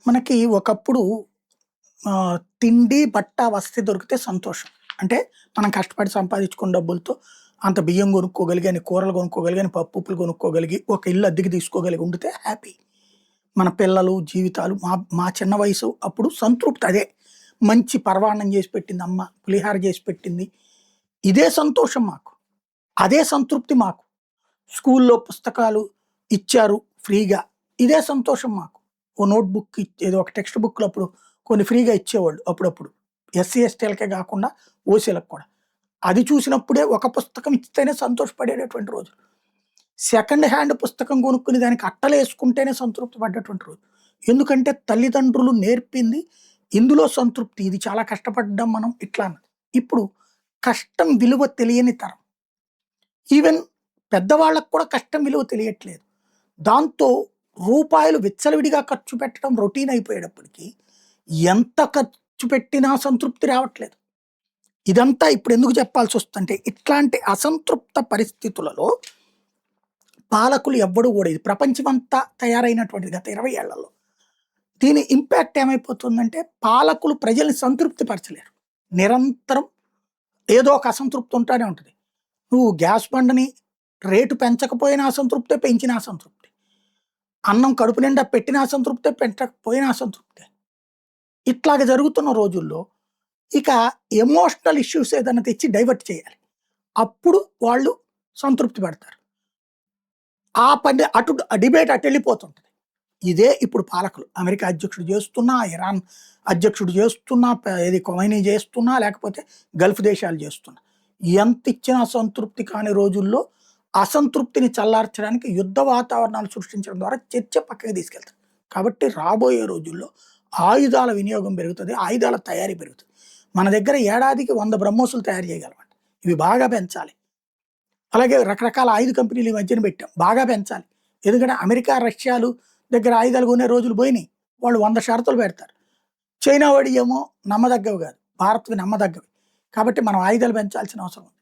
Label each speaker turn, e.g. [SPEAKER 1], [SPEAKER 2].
[SPEAKER 1] మనకి ఒకప్పుడు తిండి, బట్ట, వసతి దొరికితే సంతోషం. అంటే మనం కష్టపడి సంపాదించుకున్న డబ్బులతో అంత బియ్యం కొనుక్కోగలిగి, అన్ని కూరలు కొనుక్కోగలిగి, అన్ని పప్పు, ఉప్పులు కొనుక్కోగలిగి, ఒక ఇల్లు అద్దెకి తీసుకోగలిగి ఉండితే హ్యాపీ. మన పిల్లలు జీవితాలు మా మా చిన్న వయసు అప్పుడు సంతృప్తి అదే. మంచి పరవాన్నం చేసి పెట్టింది అమ్మ, పులిహార చేసి పెట్టింది. ఇదే సంతోషం మాకు. అదే సంతృప్తి మాకు. స్కూల్లో పుస్తకాలు ఇచ్చారు ఫ్రీగా. ఇదే సంతోషం మాకు. ఓ నోట్‌బుక్ ఏదో ఒక టెక్స్ట్ బుక్‌లు అప్పుడు కొన్ని ఫ్రీగా ఇచ్చేవాళ్ళు అప్పుడప్పుడు. ఎస్సీ, ఎస్టీలకే గాకుండా ఓసీలకు కూడా. అది చూసినప్పుడే ఒక పుస్తకం ఇస్తేనే సంతోషపడేటటువంటి రోజులు. సెకండ్ హ్యాండ్ పుస్తకం కొనుక్కుని దానికి అట్టలేసుకుంటేనే సంతృప్తి పడ్డటువంటి రోజు. ఎందుకంటే తల్లిదండ్రులు నేర్పింది ఇందులో సంతృప్తి. ఇది చాలా కష్టపడ్డాం మనం ఇట్లా అన్నది. ఇప్పుడు కష్టం విలువ తెలియని తరం. ఈవెన్ పెద్దవాళ్ళకి కూడా కష్టం విలువ తెలియట్లేదు. దాంతో రూపాయలు విచ్చలవిడిగా ఖర్చు పెట్టడం రొటీన్ అయిపోయేటప్పటికి ఎంత ఖర్చు పెట్టినా సంతృప్తి రావట్లేదు. ఇదంతా ఇప్పుడు ఎందుకు చెప్పాల్సొస్తుందంటే ఇట్లాంటి అసంతృప్త పరిస్థితులలో పాలకులు ఎవ్వడు కూడా ఇది ప్రపంచమంతా తయారైనటువంటిది గత 20 ఏళ్లలో. దీని ఇంపాక్ట్ ఏమైపోతుందంటే పాలకులు ప్రజల్ని సంతృప్తి పరచలేరు. నిరంతరం ఏదో ఒక అసంతృప్తి ఉంటానే ఉంటది. నువ్వు గ్యాస్ బండని రేటు పెంచకపోయినా అసంతృప్తే, పెంచినా అసంతృప్తి. అన్నం కడుపు నిండా పెట్టినా అసంతృప్తే, పెట్టకపోయినా అసంతృప్తే. ఇట్లాగ జరుగుతున్న రోజుల్లో ఇక ఎమోషనల్ ఇష్యూస్ ఏదైనా తెచ్చి డైవర్ట్ చేయాలి. అప్పుడు వాళ్ళు సంతృప్తి పడతారు. ఆ పని అటు డిబేట్ అటెళ్ళిపోతుంటది. ఇదే ఇప్పుడు పాలకులు. అమెరికా అధ్యక్షుడు చేస్తున్నా, ఇరాన్ అధ్యక్షుడు చేస్తున్నా, ఇది ఖొమైనీ చేస్తున్నా, లేకపోతే గల్ఫ్ దేశాలు చేస్తున్నా. ఎంతిచ్చినా సంతృప్తి కాని రోజుల్లో అసంతృప్తిని చల్లార్చడానికి యుద్ధ వాతావరణాలు సృష్టించడం ద్వారా చర్చ పక్కకి తీసుకెళ్తారు. కాబట్టి రాబోయే రోజుల్లో ఆయుధాల వినియోగం పెరుగుతుంది, ఆయుధాల తయారీ పెరుగుతుంది. మన దగ్గర ఏడాదికి 100 బ్రహ్మోసులు తయారు చేయగలమంట. ఇవి బాగా పెంచాలి. అలాగే రకరకాల ఆయుధ కంపెనీలు ఈ మధ్యన పెట్టాం. బాగా పెంచాలి. ఎందుకంటే అమెరికా, రష్యాలు దగ్గర ఆయుధాలు కొనే రోజులు పోయినాయి. వాళ్ళు 100 షరతులు పెడతారు. చైనా వాడి ఏమో నమ్మదగ్గవి కాదు. భారత్‌వి నమ్మదగ్గవి. కాబట్టి మనం ఆయుధాలు పెంచాల్సిన అవసరం ఉంది.